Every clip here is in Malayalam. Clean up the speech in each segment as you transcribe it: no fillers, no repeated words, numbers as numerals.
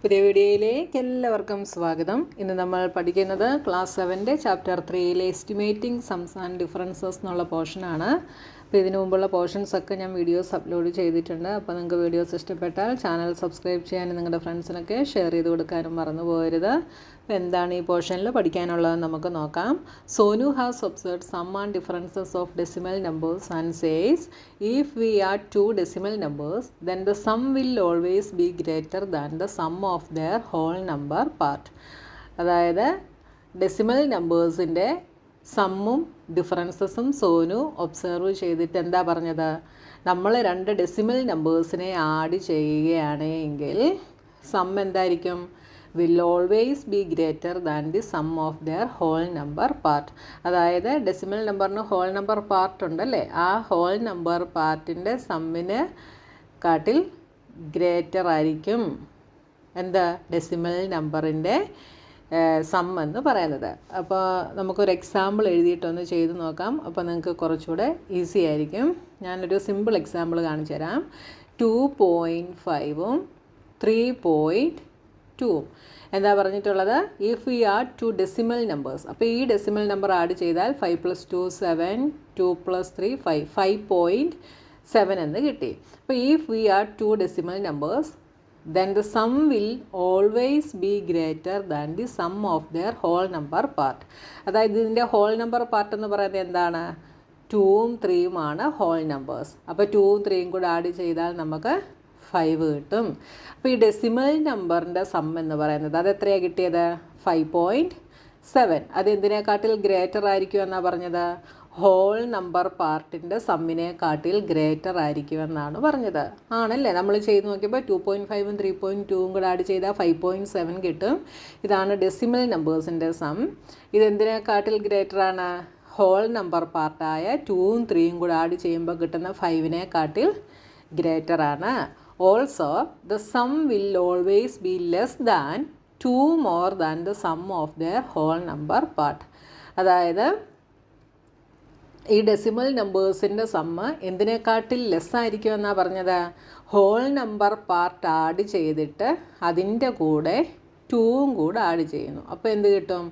പുതിയ വീഡിയോയിലേക്ക് എല്ലാവർക്കും സ്വാഗതം. ഇന്ന് നമ്മൾ പഠിക്കുന്നത് ക്ലാസ് 7 ചാപ്റ്റർ 3 എസ്റ്റിമേറ്റിംഗ് സംസ് ആൻഡ് ഡിഫറൻസസ് എന്നുള്ള പോർഷനാണ്. അപ്പോൾ ഇതിനു മുമ്പുള്ള പോർഷൻസൊക്കെ ഞാൻ വീഡിയോസ് അപ്ലോഡ് ചെയ്തിട്ടുണ്ട്. അപ്പോൾ നിങ്ങൾക്ക് വീഡിയോസ് ഇഷ്ടപ്പെട്ടാൽ ചാനൽ സബ്സ്ക്രൈബ് ചെയ്യാനും നിങ്ങളുടെ ഫ്രണ്ട്സിനൊക്കെ ഷെയർ ചെയ്ത് കൊടുക്കാനും മറന്നു പോകരുത്. അപ്പോൾ എന്താണ് ഈ പോർഷനിൽ പഠിക്കാനുള്ളതെന്ന് നമുക്ക് നോക്കാം. Sonu has observed sum and differences of decimal numbers and says if we add two decimal numbers then the sum will always be greater than the sum of their whole number part. അതായത് ഡെസിമൽ നമ്പേഴ്സിൻ്റെ സമ്മും ഡിഫറൻസസും സോനു ഒബ്സർവ് ചെയ്തിട്ട് എന്താ പറഞ്ഞത്, നമ്മൾ രണ്ട് ഡെസിമൽ നമ്പേഴ്സിനെ ആഡ് ചെയ്യുകയാണെങ്കിൽ സം എന്തായിരിക്കും, will always be greater than the sum of their whole number part. അതായത് ഡെസിമൽ നമ്പറിന് ഹോൾ നമ്പർ പാർട്ട് ഉണ്ടല്ലേ, ആ ഹോൾ നമ്പർ പാർട്ടിൻ്റെ സമ്മിന് കാട്ടിൽ ഗ്രേറ്റർ ആയിരിക്കും എന്താ ഡെസിമൽ നമ്പറിൻ്റെ സം എന്ന് പറയുന്നത്. അപ്പോൾ നമുക്കൊരു എക്സാമ്പിൾ എഴുതിയിട്ടൊന്ന് ചെയ്ത് നോക്കാം. അപ്പോൾ നിങ്ങൾക്ക് കുറച്ചുകൂടെ ഈസി ആയിരിക്കും. ഞാനൊരു സിമ്പിൾ എക്സാമ്പിൾ കാണിച്ചു തരാം. 2.5ഉം 3.2ഉം എന്താ പറഞ്ഞിട്ടുള്ളത്, if we add two decimal numbers. അപ്പോൾ ഈ ഡെസിമൽ നമ്പർ ആഡ് ചെയ്താൽ 5 + 2 7, 2 + 3 5, 5.7 എന്ന് കിട്ടി. അപ്പോൾ if we add two decimal numbers then the sum will always be greater than the sum of their whole number part. അതായത് ഇതിൻ്റെ ഹോൾ നമ്പർ പാർട്ട് എന്ന് പറയുന്നത് എന്താണ്, 2ഉം 3ഉം ആണ് ഹോൾ നമ്പേഴ്സ്. അപ്പോൾ 2ഉം 3ഉം കൂടെ ആഡ് ചെയ്താൽ നമുക്ക് 5 കിട്ടും. അപ്പോൾ ഈ ഡെസിമൽ നമ്പറിൻ്റെ സം എന്ന് പറയുന്നത് അത് എത്രയാണ് കിട്ടിയത്, 5.7. അത് എന്തിനെക്കാട്ടിൽ ഗ്രേറ്റർ ആയിരിക്കും എന്നാണ് പറഞ്ഞത്, ഹോൾ നമ്പർ പാർട്ടിൻ്റെ സമ്മിനെക്കാട്ടിൽ ഗ്രേറ്റർ ആയിരിക്കുമെന്നാണ് പറഞ്ഞത്. ആണല്ലേ, നമ്മൾ ചെയ്ത് നോക്കിയപ്പോൾ 2.5ഉം 3.2ഉം കൂടെ ആഡ് ചെയ്താൽ 5.7 കിട്ടും. ഇതാണ് ഡെസിമൽ നമ്പേഴ്സിൻ്റെ സം. ഇതെന്തിനെക്കാട്ടിൽ ഗ്രേറ്ററാണ്, ഹോൾ നമ്പർ പാർട്ടായ 2ഉം 3ഉം കൂടെ ആഡ് ചെയ്യുമ്പോൾ കിട്ടുന്ന 5നെക്കാട്ടിൽ ഗ്രേറ്ററാണ്. Also the sum will always be less than 2 more than the sum of their whole number part. അതായത് ഈ ഡെസിമൽ നമ്പേഴ്സിൻ്റെ സമ്മ് എന്തിനെക്കാട്ടിൽ ലെസ് ആയിരിക്കും എന്നാണ് പറഞ്ഞത്, ഹോൾ നമ്പർ പാർട്ട് ആഡ് ചെയ്തിട്ട് അതിൻ്റെ കൂടെ 2ഉം കൂടെ ആഡ് ചെയ്യുന്നു. അപ്പോൾ എന്ത് കിട്ടും,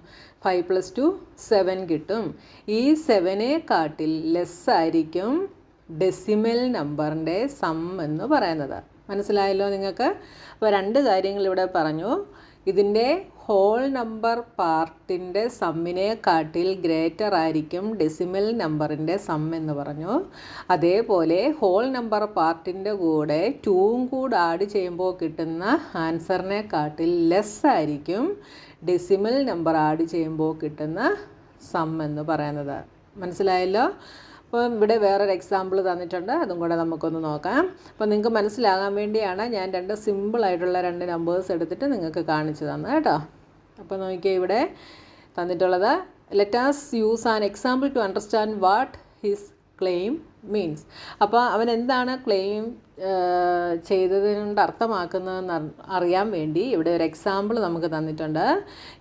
5 + 2 7 കിട്ടും. ഈ 7നെക്കാട്ടിൽ ലെസ് ആയിരിക്കും ഡെസിമൽ നമ്പറിൻ്റെ സം എന്ന് പറയുന്നത്. മനസ്സിലായല്ലോ നിങ്ങൾക്ക്. അപ്പോൾ രണ്ട് കാര്യങ്ങൾ ഇവിടെ പറഞ്ഞു. ഇതിൻ്റെ ഹോൾ നമ്പർ പാർട്ടിൻ്റെ സമ്മിനെക്കാട്ടിൽ ഗ്രേറ്റർ ആയിരിക്കും ഡെസിമൽ നമ്പറിൻ്റെ സം എന്ന് പറഞ്ഞു. അതേപോലെ ഹോൾ നമ്പർ പാർട്ടിൻ്റെ കൂടെ 2ഉം കൂടെ ആഡ് ചെയ്യുമ്പോൾ കിട്ടുന്ന ആൻസറിനെക്കാട്ടിൽ ലെസ് ആയിരിക്കും ഡെസിമൽ നമ്പർ ആഡ് ചെയ്യുമ്പോൾ കിട്ടുന്ന സം എന്ന് പറയുന്നത്. മനസ്സിലായല്ലോ. അപ്പോൾ ഇവിടെ വേറൊരു എക്സാമ്പിൾ തന്നിട്ടുണ്ട്, അതും കൂടെ നമുക്കൊന്ന് നോക്കാം. അപ്പോൾ നിങ്ങൾക്ക് മനസ്സിലാകാൻ വേണ്ടിയാണ് ഞാൻ രണ്ട് സിമ്പിളായിട്ടുള്ള രണ്ട് നമ്പേഴ്സ് എടുത്തിട്ട് നിങ്ങൾക്ക് കാണിച്ചു തന്നത് കേട്ടോ. അപ്പോൾ നോക്കിയാൽ ഇവിടെ തന്നിട്ടുള്ളത്, let us use an example to understand what his claim means. അപ്പോൾ അവൻ എന്താണ് ക്ലെയിം ചെയ്തതിനുകൊണ്ട് അർത്ഥമാക്കുന്നതെന്ന് അറിയാൻ വേണ്ടി ഇവിടെ ഒരു എക്സാമ്പിൾ നമുക്ക് തന്നിട്ടുണ്ട്.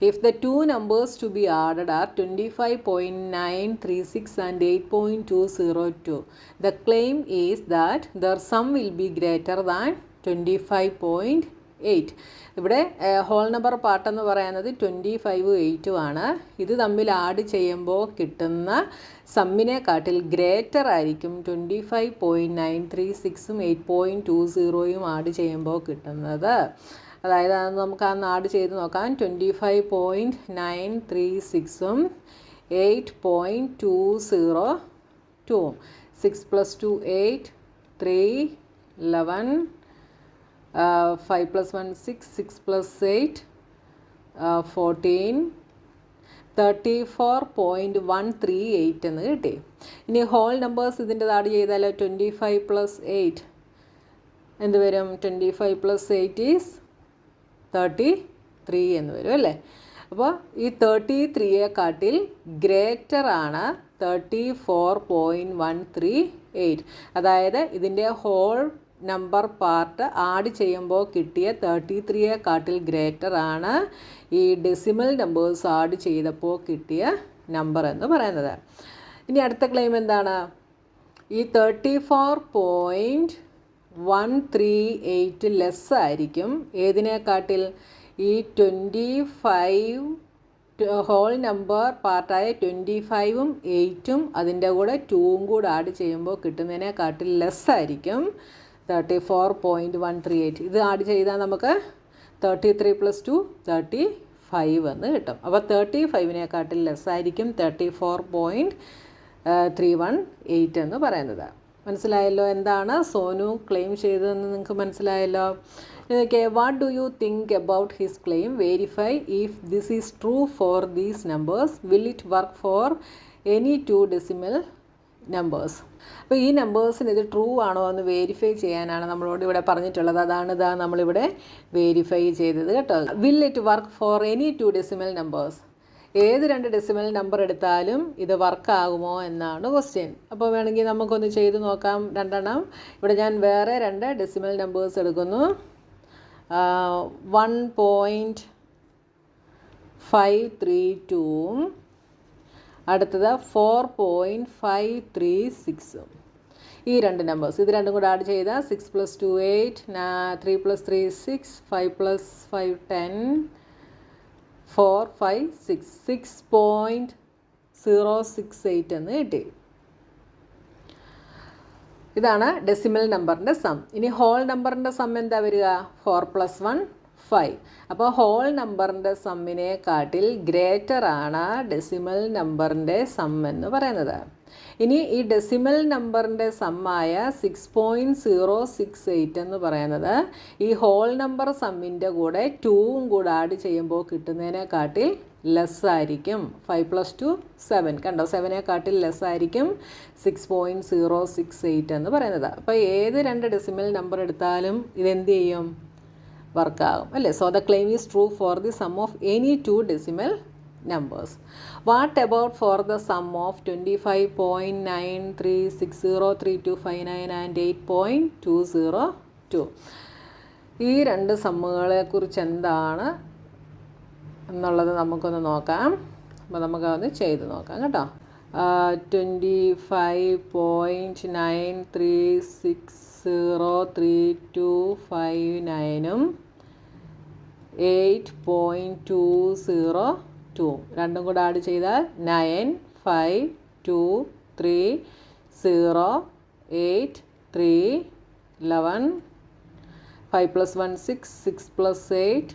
If the two numbers to be added are 25.936 and 8.202, the claim is that their sum will be greater than 25.8. ഇവിടെ ഹോൾ നമ്പർ പാർട്ടെന്ന് പറയുന്നത് 25ഉം 8ഉം ആണ്. ഇത് തമ്മിൽ ആഡ് ചെയ്യുമ്പോൾ കിട്ടുന്ന സമ്മിനെക്കാട്ടിൽ ഗ്രേറ്റർ ആയിരിക്കും 25.936ഉം 8.20ഉം ആഡ് ചെയ്യുമ്പോൾ കിട്ടുന്നത്. അതായത് അത് നമുക്ക് അന്ന് ആഡ് ചെയ്ത് നോക്കാം. 25.936ഉം 8.202ഉം 6 + 2 8, 3 11, 5 + 1 6, 6 + 8 14, 34.138 എന്ന് കിട്ടി. ഇനി ഹോൾ നമ്പേഴ്സ് ഇതിൻ്റെ ആഡ് ചെയ്താൽ 25 + 8 എന്ത് വരും, 25 + 8 ഈസ് 33 എന്ന് വരും അല്ലേ. അപ്പോൾ ഈ 33യെക്കാട്ടിൽ ഗ്രേറ്റർ ആണ് 34.138. അതായത് ഇതിൻ്റെ ഹോൾ നമ്പർ പാർട്ട് ആഡ് ചെയ്യുമ്പോൾ കിട്ടിയ 33യെക്കാട്ടിൽ ഗ്രേറ്റർ ആണ് ഈ ഡെസിമൽ നമ്പേഴ്സ് ആഡ് ചെയ്തപ്പോൾ കിട്ടിയ നമ്പർ എന്ന് പറയുന്നത്. ഇനി അടുത്ത ക്ലെയിം എന്താണ്, ഈ 34.1 138 ലെസ് ആയിരിക്കും ഏതിനെക്കാട്ടിൽ? ഈ 25 ഹോൾ നമ്പർ പാർട്ടായ 25ഉം 8ഉം അതിൻ്റെ കൂടെ 2ഉം കൂടെ ആഡ് ചെയ്യുമ്പോൾ കിട്ടുന്നതിനെക്കാട്ടിൽ ലെസ് ആയിരിക്കും 34.138. ഇത് ആഡ് ചെയ്താൽ നമുക്ക് 33 + 2 35 എന്ന് കിട്ടും. അപ്പോൾ 35നേക്കാട്ടിൽ ലെസ് ആയിരിക്കും 34.318 എന്ന് പറയുന്നത്. മനസ്സിലായല്ലോ എന്താണ് സോനു ക്ലെയിം ചെയ്തതെന്ന് നിങ്ങൾക്ക് മനസ്സിലായല്ലോ. Okay, what do you think about his claim? Verify if this is true for these numbers. Will it work for any 2 decimal numbers? അപ്പോൾ ഈ നമ്പേഴ്സിന് ഇത് ട്രൂ ആണോ എന്ന് വെരിഫൈ ചെയ്യാനാണ് നമ്മളോട് ഇവിടെ പറഞ്ഞിട്ടുള്ളത്. അതാണ് ഇതാ നമ്മളിവിടെ വെരിഫൈ ചെയ്തത് കേട്ടോ. Will it work for any 2 decimal numbers? ഏത് 2 ഡെസിമൽ നമ്പർ എടുത്താലും ഇത് വർക്കാകുമോ എന്നാണ് ക്വസ്റ്റ്യൻ. അപ്പോൾ വേണമെങ്കിൽ നമുക്കൊന്ന് ചെയ്ത് നോക്കാം. 2 എണ്ണം ഇവിടെ ഞാൻ വേറെ 2 ഡെസിമൽ നമ്പേഴ്സ് എടുക്കുന്നു. 1.532 അടുത്തത് 4.536. ഈ 2 നമ്പേഴ്സ് ഇത് രണ്ടും കൂടെ ആഡ് ചെയ്താൽ 6 + 2 8, 3 + 3 6, 5 + 5 10, 4 5 6, 6.068 എന്ന് കിട്ടി. ഇതാണ് ഡെസിമൽ നമ്പറിൻ്റെ സം. ഇനി ഹോൾ നമ്പറിൻ്റെ സം എന്താ വരിക? 4 + 1 5. അപ്പോൾ ഹോൾ നമ്പറിൻ്റെ സമ്മിനെക്കാട്ടിൽ ഗ്രേറ്റർ ആണ് ഡെസിമൽ നമ്പറിൻ്റെ സം എന്ന് പറയുന്നത്. ഇനി ഈ ഡെസിമൽ നമ്പറിൻ്റെ സമ്മായ 6.068 എന്ന് പറയുന്നത് ഈ ഹോൾ നമ്പർ സമ്മിൻ്റെ കൂടെ 2ഉം കൂടെ ആഡ് ചെയ്യുമ്പോൾ കിട്ടുന്നതിനെക്കാട്ടിൽ ലെസ് ആയിരിക്കും. 5 + 2 7 കണ്ടോ, 7നേക്കാട്ടിൽ ലെസ് ആയിരിക്കും 6.068 എന്ന് പറയുന്നത്. അപ്പോൾ ഏത് 2 ഡെസിമൽ നമ്പർ എടുത്താലും ഇതെന്ത് ചെയ്യും? വർക്കാകും അല്ലേ. So the claim is true for the sum of any 2 decimal numbers. What about for the sum of 25.93603259 and 8.202? ഈ 2 സമ്മുകളെ കുറിച്ച് എന്താണ് എന്നുള്ളത് നമുക്കൊന്ന് നോക്കാം. അപ്പോൾ നമുക്കതൊന്ന് ചെയ്ത് നോക്കാം കേട്ടോ. 25.93603259ഉം 8.202 രണ്ടും കൂടെ ആഡ് ചെയ്താൽ 952308311 5 + 1 6, 6 + 8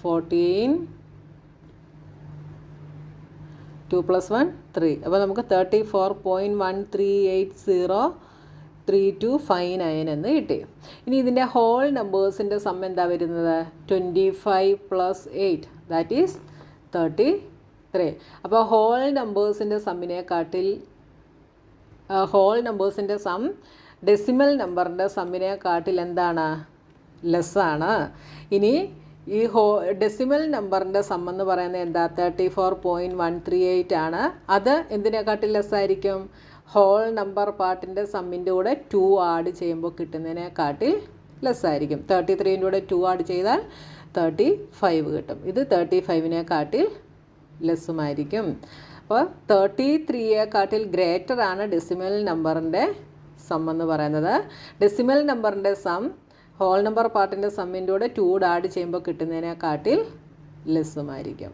14, 2 + 1 3. അപ്പോൾ നമുക്ക് 34.13803259 എന്ന് കിട്ടി. ഇനി ഇതിൻ്റെ ഹോൾ നമ്പേഴ്സിൻ്റെ സം എന്താ വരുന്നത്? 25 + 8 ദാറ്റ് ഈസ് 33. അപ്പോൾ ഹോൾ നമ്പേഴ്സിൻ്റെ സമ്മിനെക്കാട്ടിൽ ഹോൾ നമ്പേഴ്സിൻ്റെ സം ഡെസിമൽ നമ്പറിൻ്റെ സമ്മിനെക്കാട്ടിൽ എന്താണ്? ലെസ്സാണ്. ഇനി ഈ ഡെസിമൽ നമ്പറിൻ്റെ സം എന്ന് പറയുന്നത് എന്താ? 34.138 ആണ്. അത് എന്തിനെക്കാട്ടിൽ ലെസ്സായിരിക്കും? ഹോൾ നമ്പർ പാർട്ടിൻ്റെ സമ്മിൻ്റെ കൂടെ 2 ആഡ് ചെയ്യുമ്പോൾ കിട്ടുന്നതിനെക്കാട്ടിൽ ലെസ്സായിരിക്കും. 33ൻ്റെ കൂടെ 2 ആഡ് ചെയ്താൽ 35 കിട്ടും. ഇത് 35നേക്കാട്ടിൽ ലെസ്സുമായിരിക്കും. അപ്പോൾ 33യെക്കാട്ടിൽ ഗ്രേറ്റർ ആണ് ഡെസിമൽ നമ്പറിൻ്റെ സം എന്ന് പറയുന്നത്. ഡെസിമൽ നമ്പറിൻ്റെ സം ഹോൾ നമ്പർ പാർട്ടിൻ്റെ സമ്മിൻ്റെ കൂടെ 2 ആഡ് ചെയ്യുമ്പോൾ കിട്ടുന്നതിനെക്കാട്ടിൽ ലെസ്സുമായിരിക്കും.